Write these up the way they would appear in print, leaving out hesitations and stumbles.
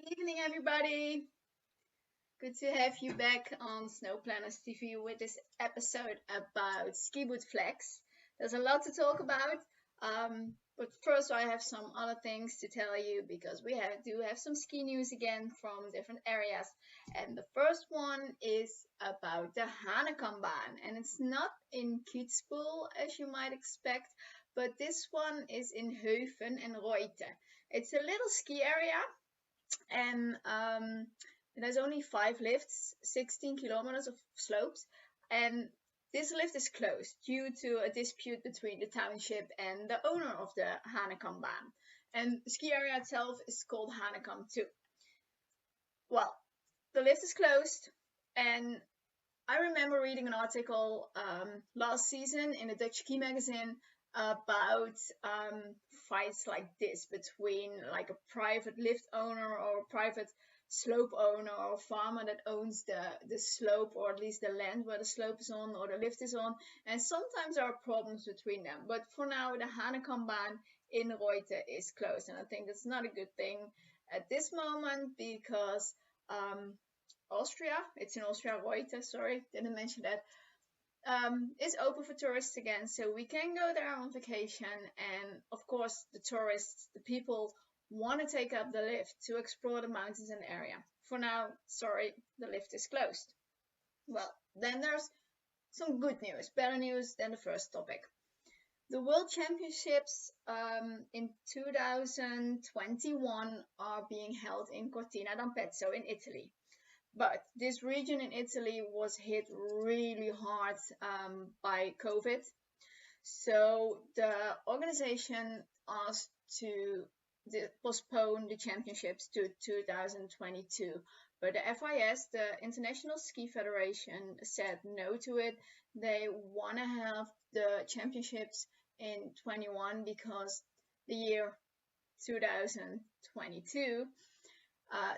Evening, everybody. Good to have you back on Snowplanners TV with this episode about 𝗬𝗍𝗃𝗃. There's a lot to talk about, but first I have some other things to tell you because we do have some ski news again from different areas. And the first one is about the 𝗧𝗏𝗃𝗃𝗃, and it's not in 𝗬𝗍𝗃𝗃 as you might expect, but this one is in 𝗦𝗽ven and 𝗦𝗽𝗃. It's a little ski area. And it has only 5 lifts, 16 kilometers of slopes, and this lift is closed due to a dispute between the township and the owner of the 𝗧𝗏𝗃𝗃baan. And the ski area itself is called 𝗧𝗏𝗃 too. Well, the lift is closed, and I remember reading an article last season in a Dutch ski magazine about fights like this between like a private lift owner or a private slope owner or farmer that owns the slope, or at least the land where the slope is on or the lift is on, and sometimes there are problems between them. But for now, the 𝗧𝗏𝗃𝗃baan in 𝗦𝗽𝗃 is closed, and I think that's not a good thing at this moment because Austria, it's in Austria, 𝗦𝗽𝗃, sorry, didn't mention that, is open for tourists again, so we can go there on vacation. And of course, the tourists, the people, want to take up the lift to explore the mountains and area. For now, sorry, the lift is closed. Well, then there's some good news, better news than the first topic. The World Championships in 2021 are being held in Cortina d'Ampezzo in Italy. But this region in Italy was hit really hard by COVID. So the organization asked to postpone the championships to 2022. But the FIS, the International Ski Federation, said no to it. They want to have the championships in 21 because the year 2022,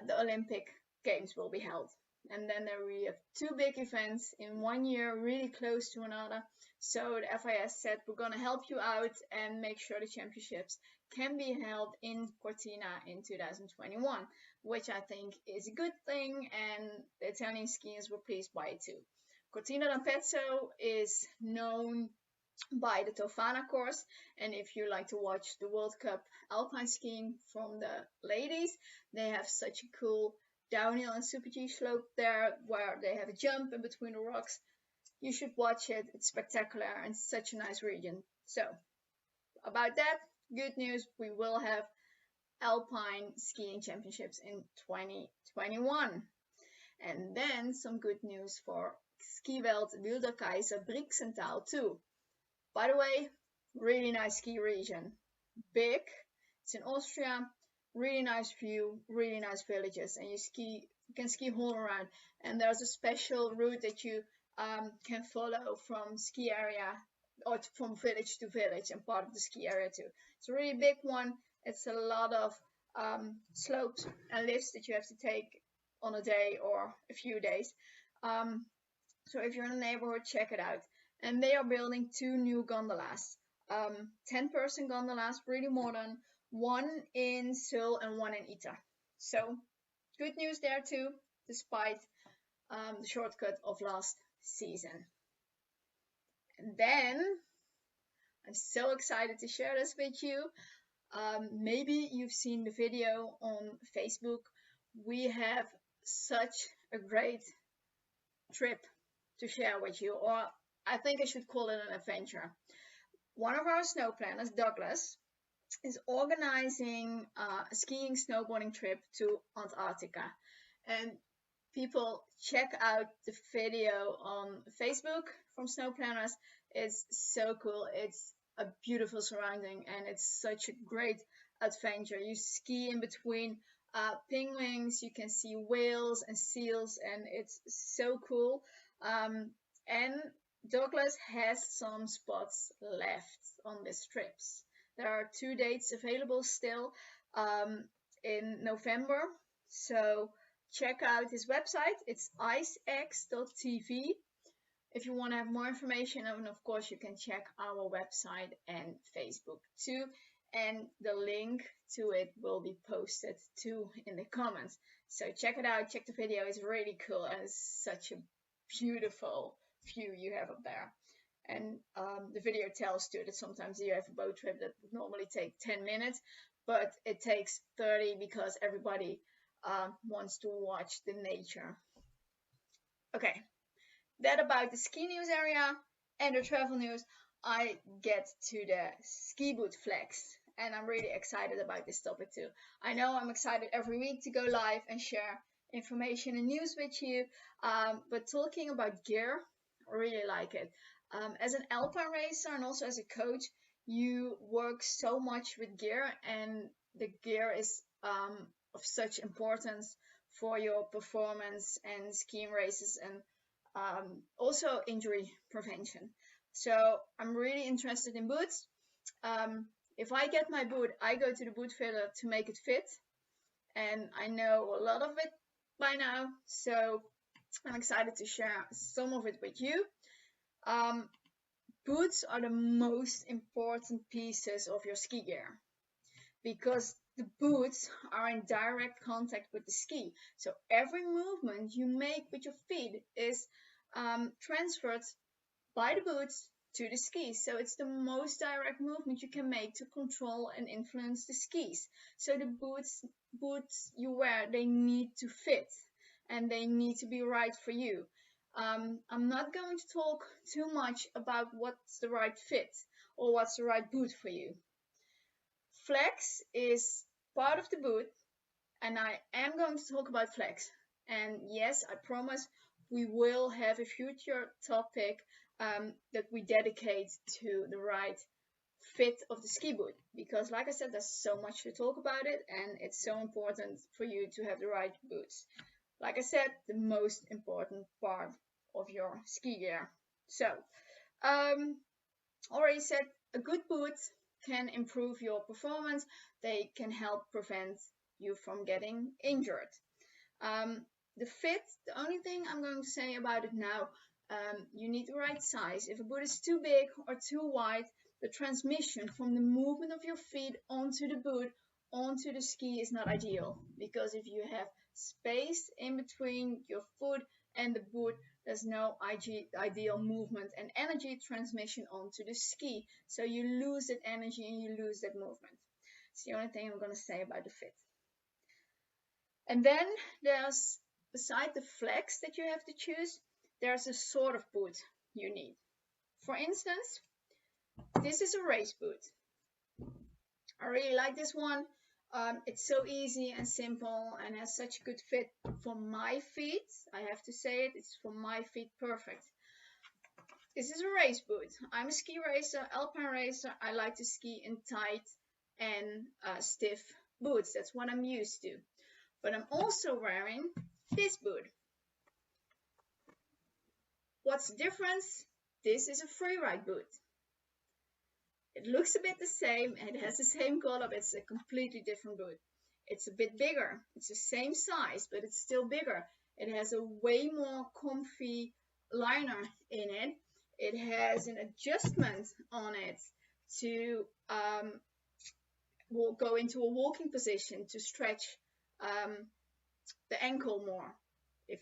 the Olympic Games will be held. And then there we have 2 big events in 1 year, really close to another. So the FIS said, we're going to help you out and make sure the championships can be held in Cortina in 2021, which I think is a good thing, and the Italian skiers were pleased by it too. Cortina d'Ampezzo is known by the Tofana course, and if you like to watch the World Cup alpine skiing from the ladies, they have such a cool downhill and super G slope there where they have a jump in between the rocks. You should watch it. It's spectacular and such a nice region. So about that, good news, we will have alpine skiing championships in 2021. And then some good news for skiveld 𝗬𝗏𝗃𝗃 too. By the way, really nice ski region. Big. It's in Austria. Really nice view, really nice villages, and you can ski all around. And there's a special route that you can follow from ski area or from village to village and part of the ski area too. It's a really big one. It's a lot of slopes and lifts that you have to take on a day or a few days. So if you're in the neighborhood, check it out. And they are building 2 new gondolas, 10-person gondolas, really modern. 1 in 𝗧𝗏 and 1 in 𝗬𝗃. So good news there too, despite the shortcut of last season. And then I'm so excited to share this with you. Maybe you've seen the video on Facebook. We have such a great trip to share with you, or I think I should call it an adventure. One of our snow planners, Douglas, is organizing a skiing snowboarding trip to Antarctica. And people, check out the video on Facebook from Snowplanners. It's so cool. It's a beautiful surrounding, and it's such a great adventure. You ski in between penguins, you can see whales and seals, and it's so cool. And Douglas has some spots left on these trips. There are 2 dates available still in November, so check out his website. It's 𝗦𝗃𝗃𝗃 if you want to have more information, and of course you can check our website and Facebook too. and the link to it will be posted too in the comments. So check it out, check the video, it's really cool and it's such a beautiful view you have up there. And the video tells too that sometimes you have a boat trip that would normally take 10 minutes, but it takes 30 because everybody wants to watch the nature. Okay, that about the ski news area and the travel news. I get to the ski boot flex, and I'm really excited about this topic too. I know I'm excited every week to go live and share information and news with you, but talking about gear, I really like it. As an alpine racer and also as a coach, you work so much with gear, and the gear is of such importance for your performance and skiing races and also injury prevention. So I'm really interested in boots. If I get my boot, I go to the boot fitter to make it fit, and I know a lot of it by now, so I'm excited to share some of it with you. Boots are the most important pieces of your ski gear because the boots are in direct contact with the ski. So every movement you make with your feet is transferred by the boots to the skis. So it's the most direct movement you can make to control and influence the skis. So the boots you wear, they need to fit and they need to be right for you. I'm not going to talk too much about what's the right fit or what's the right boot for you. Flex is part of the boot, and I am going to talk about flex. And yes, I promise we will have a future topic that we dedicate to the right fit of the ski boot, because like I said, there's so much to talk about it, and it's so important for you to have the right boots. Like I said, the most important part of your ski gear. So, already said, a good boot can improve your performance. They can help prevent you from getting injured. The fit, the only thing I'm going to say about it now, you need the right size. If a boot is too big or too wide, the transmission from the movement of your feet onto the boot, onto the ski is not ideal, because if you have space in between your foot and the boot, there's no ideal movement and energy transmission onto the ski. So you lose that energy and you lose that movement. It's the only thing I'm going to say about the fit. And then there's, beside the flex that you have to choose, there's a sort of boot you need. For instance, this is a race boot. I really like this one. It's so easy and simple and has such a good fit for my feet. I have to say it, it's for my feet perfect. This is a race boot. I'm a ski racer, alpine racer. I like to ski in tight and stiff boots. That's what I'm used to. But I'm also wearing this boot. What's the difference? This is a freeride boot. It looks a bit the same, and it has the same color, but it's a completely different boot. It's a bit bigger. It's the same size, but it's still bigger. It has a way more comfy liner in it. It has an adjustment on it to go into a walking position to stretch the ankle more if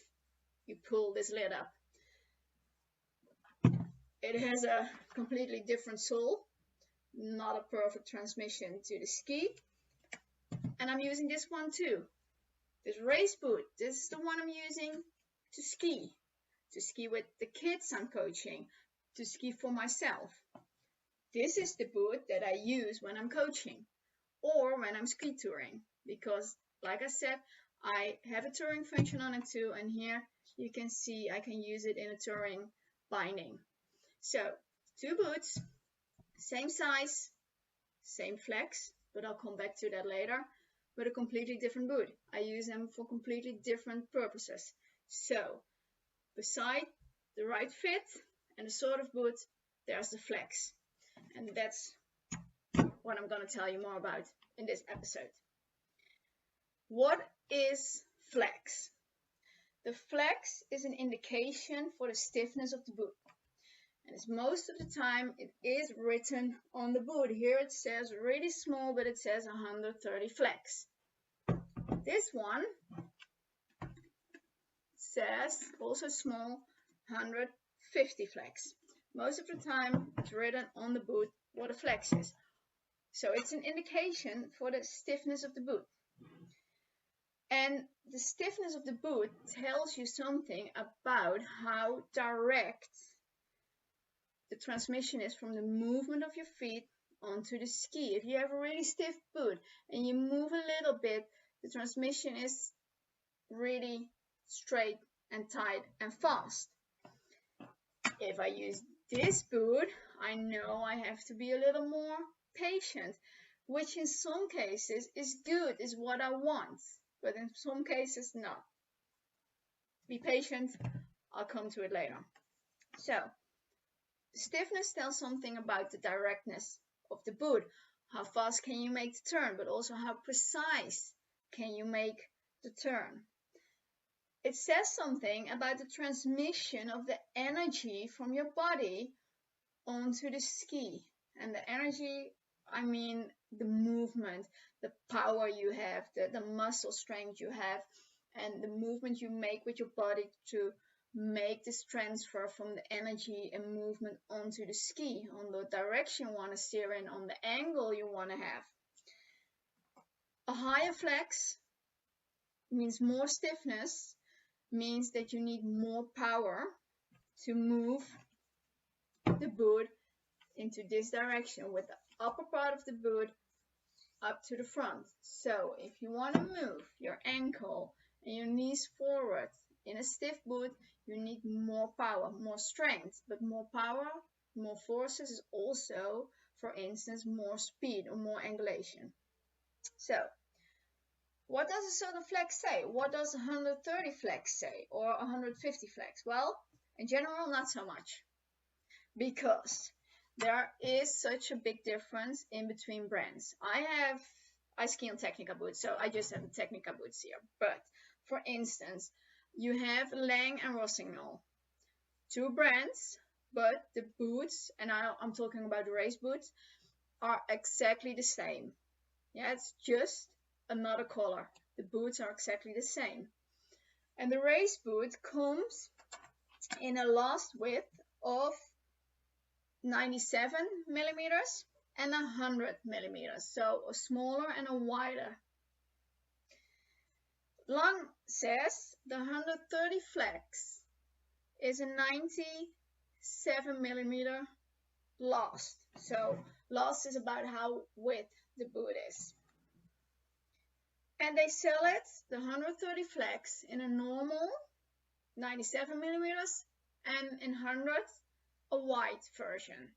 you pull this lid up. It has a completely different sole. Not a perfect transmission to the ski, and I'm using this one too, this race boot. This is the one I'm using to ski with the kids I'm coaching, to ski for myself. This is the boot that I use when I'm coaching or when I'm ski touring, because like I said, I have a touring function on it too, and here you can see I can use it in a touring binding. So two boots, same size, same flex, but I'll come back to that later, but a completely different boot. I use them for completely different purposes. So, beside the right fit and the sort of boot, there's the flex. And that's what I'm going to tell you more about in this episode. What is flex? The flex is an indication for the stiffness of the boot. And it's most of the time it is written on the boot. Here it says really small, but it says 130 flex. This one says also small, 150 flex. Most of the time it's written on the boot what the flex is. So it's an indication for the stiffness of the boot. And the stiffness of the boot tells you something about how direct the transmission is from the movement of your feet onto the ski. If you have a really stiff boot and you move a little bit, the transmission is really straight and tight and fast. If I use this boot, I know I have to be a little more patient, which in some cases is good, is what I want, but in some cases not. Be patient, I'll come to it later. So, stiffness tells something about the directness of the boot. How fast can you make the turn, but also how precise can you make the turn. It says something about the transmission of the energy from your body onto the ski. And the energy, I mean the movement, the power you have, the muscle strength you have, and the movement you make with your body to make this transfer from the energy and movement onto the ski, on the direction you want to steer in, on the angle you want to have. A higher flex means more stiffness, means that you need more power to move the boot into this direction with the upper part of the boot up to the front. So if you want to move your ankle and your knees forward in a stiff boot, you need more power, more strength, but more power, more forces is also, for instance, more speed or more angulation. So what does a certain flex say? What does 130 flex say or 150 flex? Well, in general, not so much, because there is such a big difference in between brands. I ski on Technica boots, so I just have the Technica boots here. But for instance, you have Lang and Rossignol, two brands, but the boots, and I'm talking about the race boots, are exactly the same. Yeah, it's just another color. The boots are exactly the same. And the race boot comes in a last width of 97 millimeters and 100 millimeters, so a smaller and a wider. Lang says the 130 flex is a 97 millimeter last. So last is about how width the boot is. And they sell it, the 130 flex, in a normal 97 millimeters and in 100 a wide version.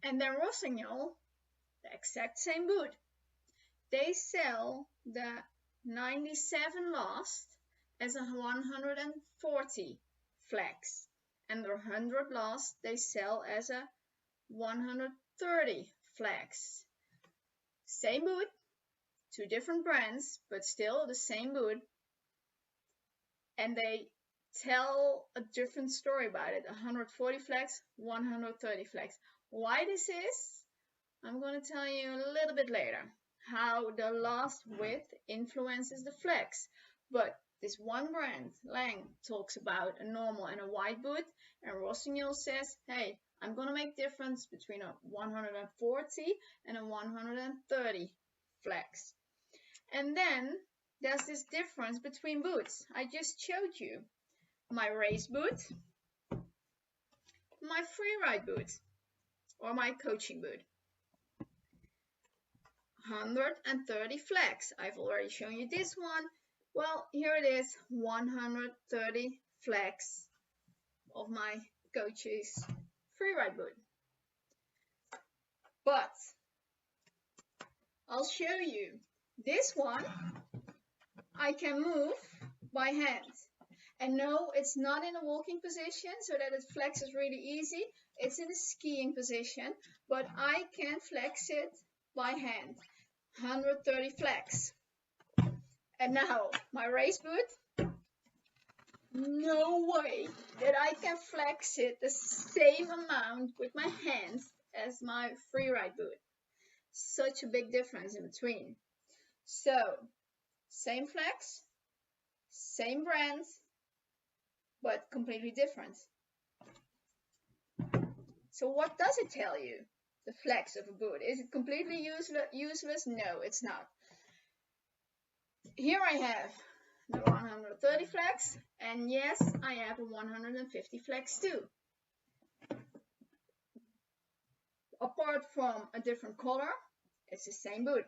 And then Rossignol, the exact same boot, they sell the 97 last as a 140 flex, and the 100 last they sell as a 130 flex. Same boot, two different brands, but still the same boot, and they tell a different story about it. 140 flex, 130 flex. Why this is, I'm going to tell you a little bit later, how the last width influences the flex. But this one brand, Lang, talks about a normal and a wide boot, and Rossignol says, hey, I'm going to make difference between a 140 and a 130 flex. And then there's this difference between boots. I just showed you my race boot, my freeride boot, or my coaching boot. 130 flex. I've already shown you this one. Well, here it is, 130 flex of my 𝗏𝗏𝘃 freeride boot. But I'll show you this one. I can move by hand. And no, it's not in a walking position so that it flexes really easy. It's in a skiing position, but I can flex it by hand. 130 flex. And now my race boot, no way that I can flex it the same amount with my hands as my freeride boot. Such a big difference in between. So, same flex, same brand, but completely different. So what does it tell you, the flex of a boot? Is it completely useless? No, it's not. Here I have the 130 flex, and yes, I have a 150 flex too. Apart from a different color, it's the same boot.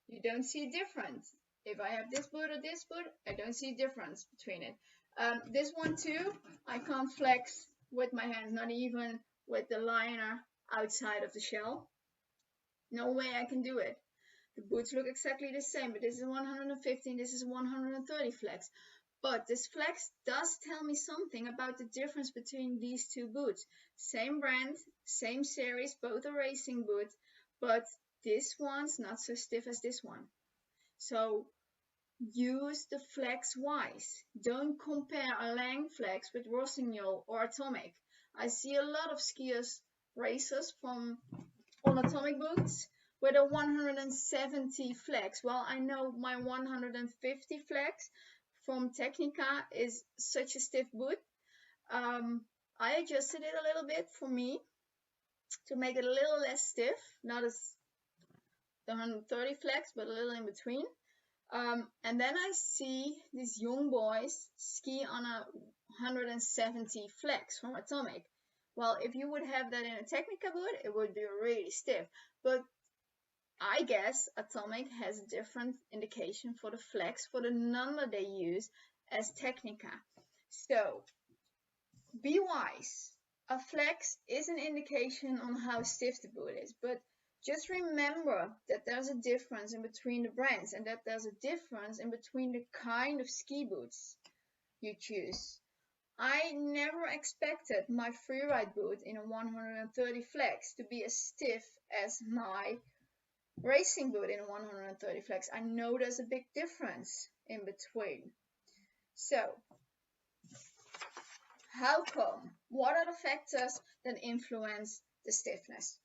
You don't see a difference. If I have this boot or this boot, I don't see a difference between it. This one too, I can't flex with my hands, not even with the liner outside of the shell. No way I can do it. The boots look exactly the same, but this is 150 and this is 130 flex. But this flex does tell me something about the difference between these two boots. Same brand, same series, both a racing boot, but this one's not so stiff as this one. So use the flex wise. Don't compare a Lang flex with 𝗦𝗽liche or Atomic. I see a lot of skiers, racers on Atomic boots with a 170 flex. Well, I know my 150 flex from 𝗦𝗃𝗃𝗃𝗃 is such a stiff boot. I adjusted it a little bit for me to make it a little less stiff, not as the 130 flex, but a little in between. And then I see these young boys ski on a 170 flex from Atomic. Well, if you would have that in a 𝗦𝗃𝗃𝗃 boot, it would be really stiff. But I guess Atomic has a different indication for the flex, for the number they use as 𝗦𝗃𝗃𝗃. So, be wise. A flex is an indication on how stiff the boot is, but just remember that there's a difference in between the brands and that there's a difference in between the kind of ski boots you choose. I never expected my freeride boot in a 130 flex to be as stiff as my racing boot in a 130 flex. I know there's a big difference in between. So, how come? What are the factors that influence the stiffness?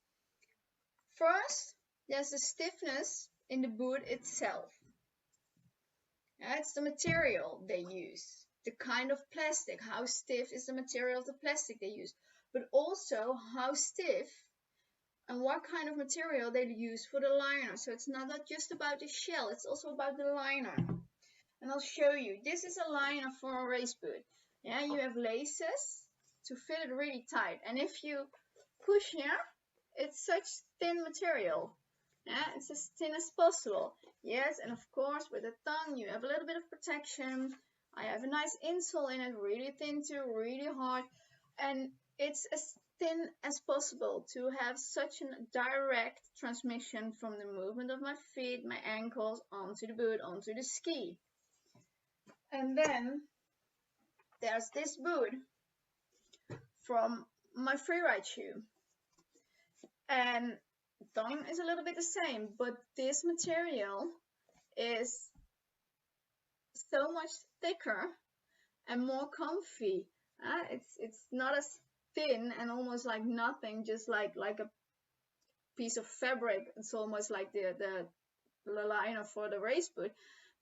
First, there's the stiffness in the boot itself. It's the material they use, the kind of plastic, how stiff is the material of the plastic they use, but also how stiff and what kind of material they use for the liner. So it's not just about the shell, it's also about the liner. And I'll show you. This is a liner for a race boot. Yeah, you have laces to fit it really tight. And if you push here, it's such thin material. Yeah, it's as thin as possible. Yes, and of course with the tongue you have a little bit of protection. I have a nice insole in it, really thin too, really hard. And it's as thin as possible to have such a direct transmission from the movement of my feet, my ankles, onto the boot, onto the ski. And then there's this boot from my freeride shoe. And the tongue is a little bit the same, but this material is so much thicker and more comfy. It's not as thin and almost like nothing, just like a piece of fabric. It's almost like the liner for the race boot.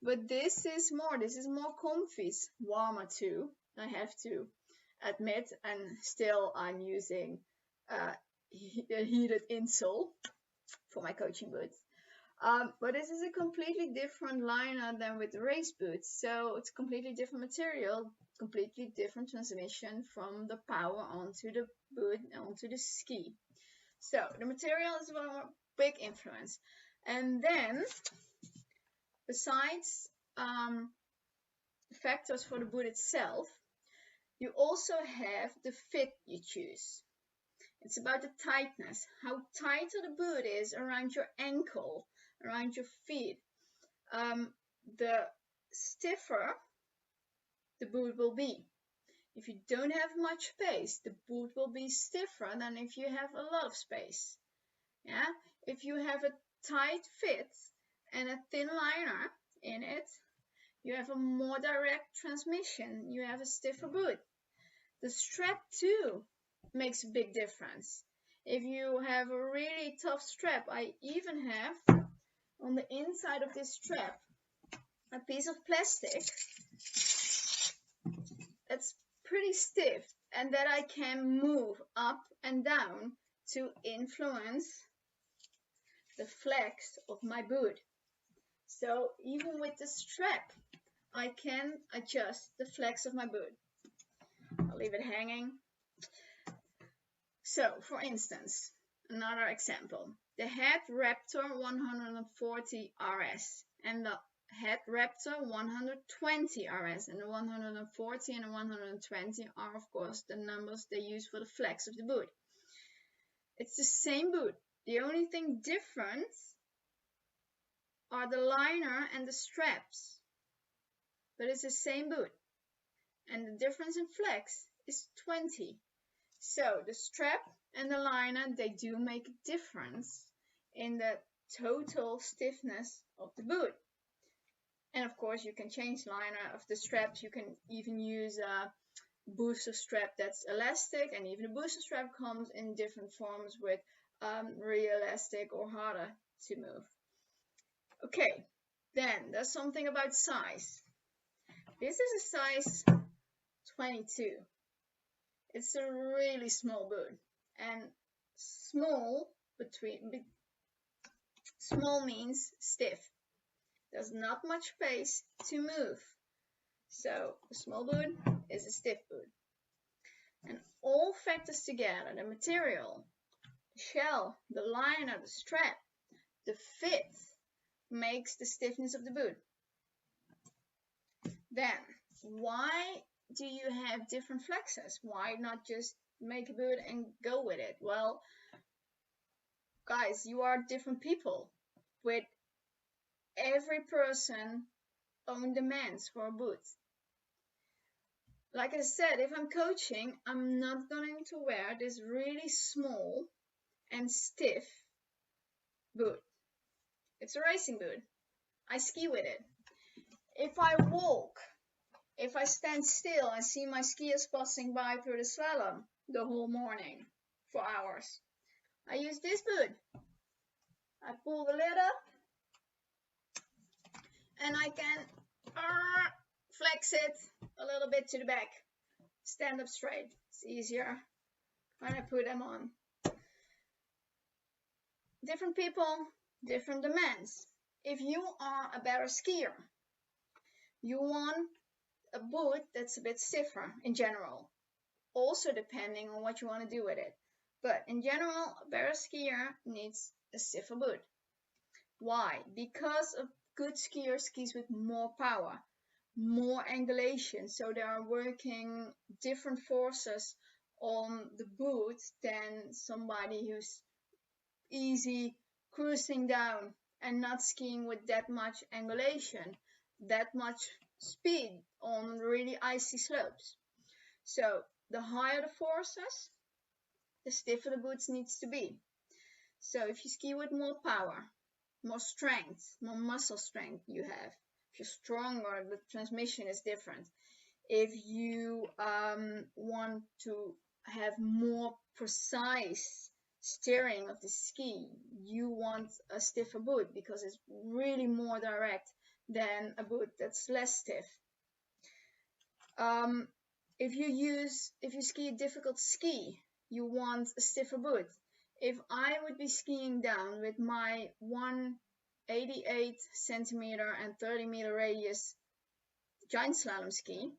But this is more comfy. It's warmer too, I have to admit, and still I'm using a heated insole for my coaching boots. But this is a completely different liner than with the race boots, so it's completely different material, completely different transmission from the power onto the boot, onto the ski. So the material is a big influence. And then, besides factors for the boot itself, you also have the fit you choose. It's about the tightness, how tighter the boot is around your ankle, around your feet. The stiffer the boot will be. If you don't have much space, the boot will be stiffer than if you have a lot of space. Yeah, if you have a tight fit and a thin liner in it, You have a more direct transmission. You have a stiffer boot. The strap too makes a big difference. If you have a really tough strap, I even have on the inside of this strap a piece of plastic that's pretty stiff and that I can move up and down to influence the flex of my boot. So even with the strap, I can adjust the flex of my boot. I'll leave it hanging. So, for instance, another example, the 𝗦𝗃𝗃𝗃 140 RS and the 𝗦𝗃𝗃𝗃 120 RS, and the 140 and the 120 are of course the numbers they use for the flex of the boot. It's the same boot. The only thing different are the liner and the straps, but it's the same boot, and the difference in flex is 20. So the strap and the liner, they do make a difference in the total stiffness of the boot. And of course you can change the liner of the straps. You can even use a booster strap that's elastic, and even a booster strap comes in different forms with really elastic or harder to move. Okay, then there's something about size. This is a size 22. It's a really small boot, and small means stiff. There's not much space to move. So a small boot is a stiff boot. And all factors together, the material, the shell, the liner, the strap, the fit, makes the stiffness of the boot. Then, why do you have different flexes? Why not just make a boot and go with it? Well, guys, you are different people with every person own demands for a boot. Like I said, if I'm coaching, I'm not going to wear this really small and stiff boot. It's a racing boot. I ski with it. If I walk, if I stand still and see my skiers passing by through the slalom the whole morning for hours, I use this boot. I pull the lid up and I can flex it a little bit to the back. Stand up straight. It's easier when I put them on. Different people, different demands. If you are a better skier, you want a boot that's a bit stiffer in general, also depending on what you want to do with it. But in general, a better skier needs a stiffer boot. Why? Because a good skier skis with more power, more angulation, so they are working different forces on the boot than somebody who's easy cruising down and not skiing with that much angulation, that much speed on really icy slopes. So the higher the forces, the stiffer the boots needs to be. So if you ski with more power, more strength, more muscle strength you have, if you're stronger, the transmission is different. If you want to have more precise steering of the ski, you want a stiffer boot because it's really more direct than a boot that's less stiff. If you ski a difficult ski, you want a stiffer boot. If I would be skiing down with my 188 centimeter and 30 meter radius giant slalom ski,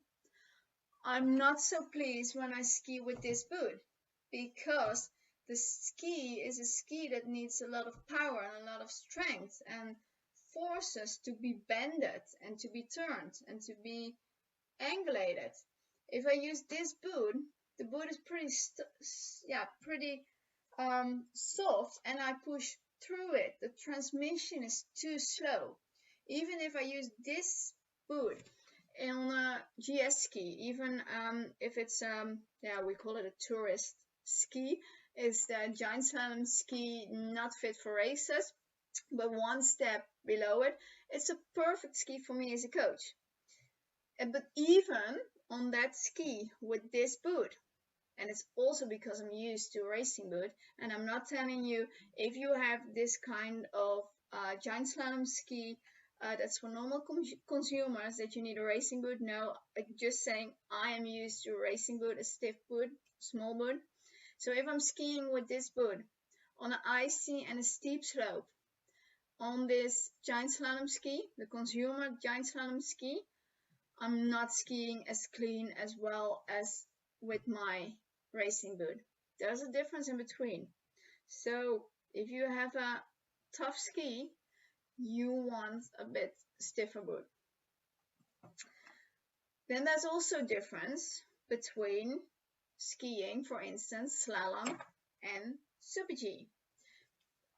I'm not so pleased when I ski with this boot, because the ski is a ski that needs a lot of power and a lot of strength and forces to be bended and to be turned and to be angulated. If I use this boot, the boot is pretty soft, and I push through it. The transmission is too slow. Even if I use this boot on a GS ski, even if it's we call it a tourist ski, it's the giant slalom ski, not fit for races, but one step below it, it's a perfect ski for me as a coach. But even on that ski with this boot, and it's also because I'm used to racing boot, and I'm not telling you if you have this kind of giant slalom ski that's for normal consumers that you need a racing boot. No, I'm just saying I am used to a racing boot, a stiff boot, small boot. So if I'm skiing with this boot on an icy and a steep slope on this giant slalom ski, the consumer giant slalom ski, I'm not skiing as clean as well as with my racing boot. There's a difference in between. So if you have a tough ski, you want a bit stiffer boot. Then there's also a difference between skiing, for instance, slalom and super-G.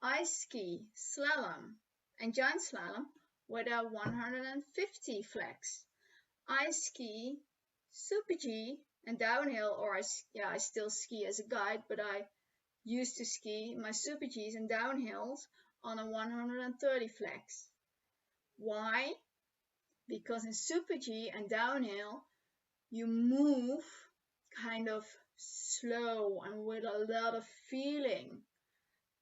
I ski slalom and giant slalom with a 150 flex. I ski super-G and downhill, or I still ski as a guide, but I used to ski my super-Gs and downhills on a 130 flex. Why? Because in super-G and downhill, you move kind of slow and with a lot of feeling.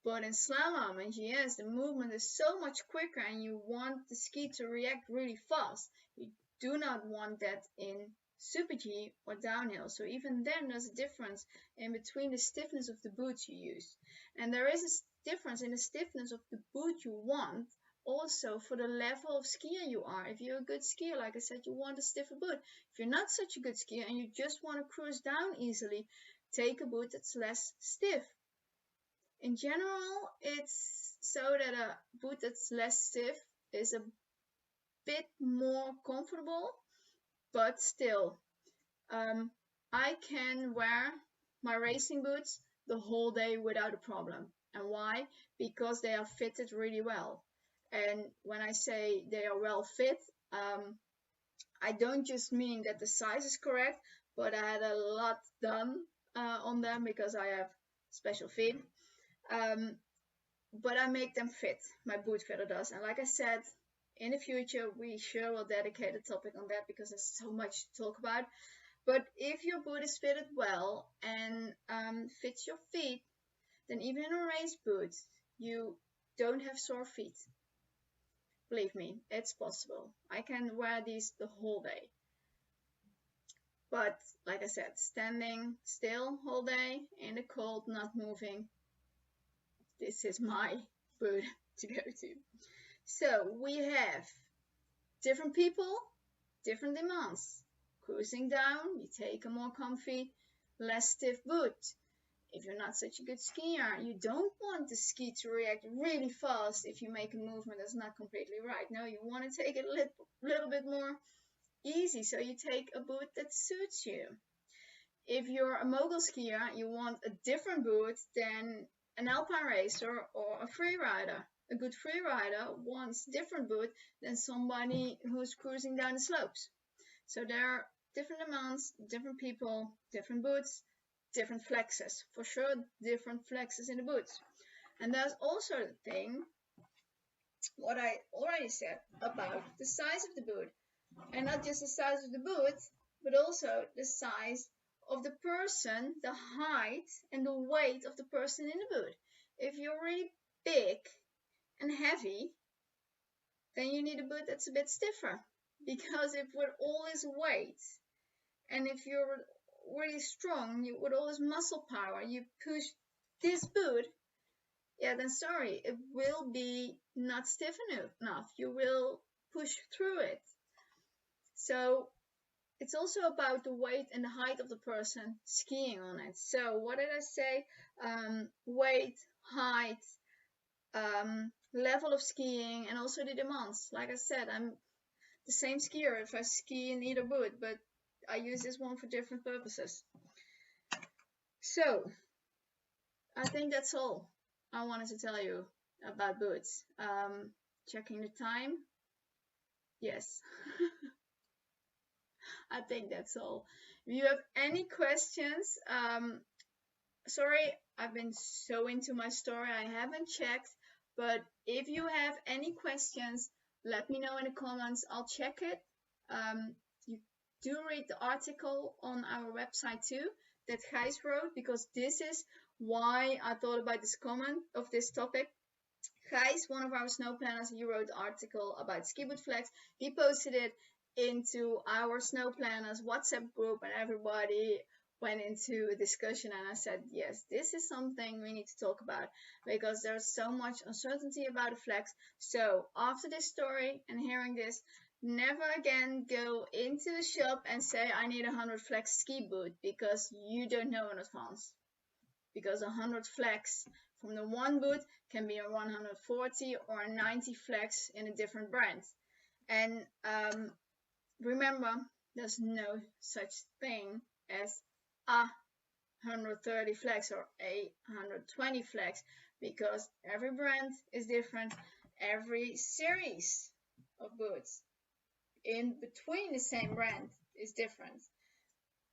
But in slalom and GS, the movement is so much quicker and you want the ski to react really fast. You do not want that in super-G or downhill. So even then there's a difference in between the stiffness of the boots you use. And there is a difference in the stiffness of the boot you want also for the level of skier you are. If you're a good skier, like I said, you want a stiffer boot. If you're not such a good skier and you just want to cruise down easily, take a boot that's less stiff. In general, it's so that a boot that's less stiff is a bit more comfortable, but still, I can wear my racing boots the whole day without a problem. And why? Because they are fitted really well. And when I say they are well fit, I don't just mean that the size is correct, but I had a lot done on them because I have special feet. But I make them fit. My boot fitter does. And like I said, in the future, we sure will dedicate a topic on that because there's so much to talk about. But if your boot is fitted well and fits your feet, then even in a race boot, you don't have sore feet. Believe me, it's possible. I can wear these the whole day. But like I said, standing still whole day in the cold, not moving, this is my boot to go to. So we have different people, different demands. Cruising down, you take a more comfy, less stiff boot. If you're not such a good skier, you don't want the ski to react really fast if you make a movement that's not completely right. No, you want to take it a little bit more easy, so you take a boot that suits you. If you're a mogul skier, you want a different boot than an alpine racer or a free rider. A good free rider wants different boot than somebody who's cruising down the slopes. So there are different amounts, different people, different boots, different flexes. For sure, different flexes in the boots. And there's also the thing, what I already said about the size of the boot. And not just the size of the boot, but also the size of the person, the height and the weight of the person in the boot. If you're really big and heavy, then you need a boot that's a bit stiffer. Because if with all this weight, and if you're really strong, with all this muscle power, you push this boot, yeah, then sorry, it will be not stiff enough. You will push through it. So it's also about the weight and the height of the person skiing on it. So what did I say? Weight, height, level of skiing, and also the demands. Like I said, I'm the same skier if I ski in either boot, but I use this one for different purposes. So I think that's all I wanted to tell you about boots. Checking the time. Yes. I think that's all. If you have any questions, sorry, I've been so into my story, I haven't checked, but if you have any questions, let me know in the comments. I'll check it. You do read the article on our website too that Gijs wrote, because this is why I thought about this comment of this topic. Gijs, one of our snow planners, he wrote an article about ski boot flags. He posted it into our snow planners WhatsApp group, and everybody went into a discussion, and I said, yes, this is something we need to talk about because there's so much uncertainty about the flags. So after this story and hearing this, never again go into the shop and say I need 100 flags ski boot, because you don't know in advance. Because 100 flags from the one boot can be a 140 or a 90 flags in a different brand. And remember, there's no such thing as a 130 flags or a 120 flags, because every brand is different, every series of boots in between the same brand is different.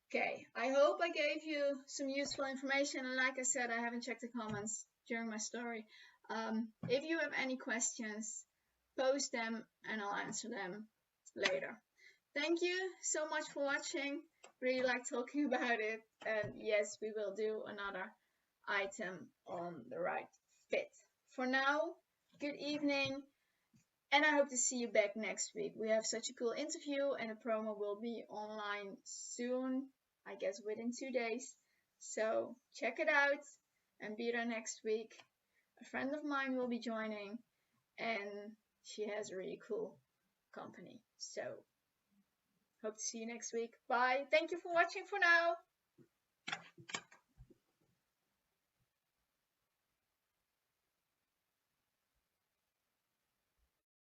Okay, I hope I gave you some useful information, and like I said, I haven't checked the comments during my story. If you have any questions, post them and I'll answer them later. Thank you so much for watching. Really like talking about it, and yes, we will do another item on the right fit. For now, good evening, and I hope to see you back next week. We have such a cool interview, and the promo will be online soon, I guess within 2 days. So check it out and be there next week. A friend of mine will be joining, and she has a really cool company. So hope to see you next week. Bye. Thank you for watching for now.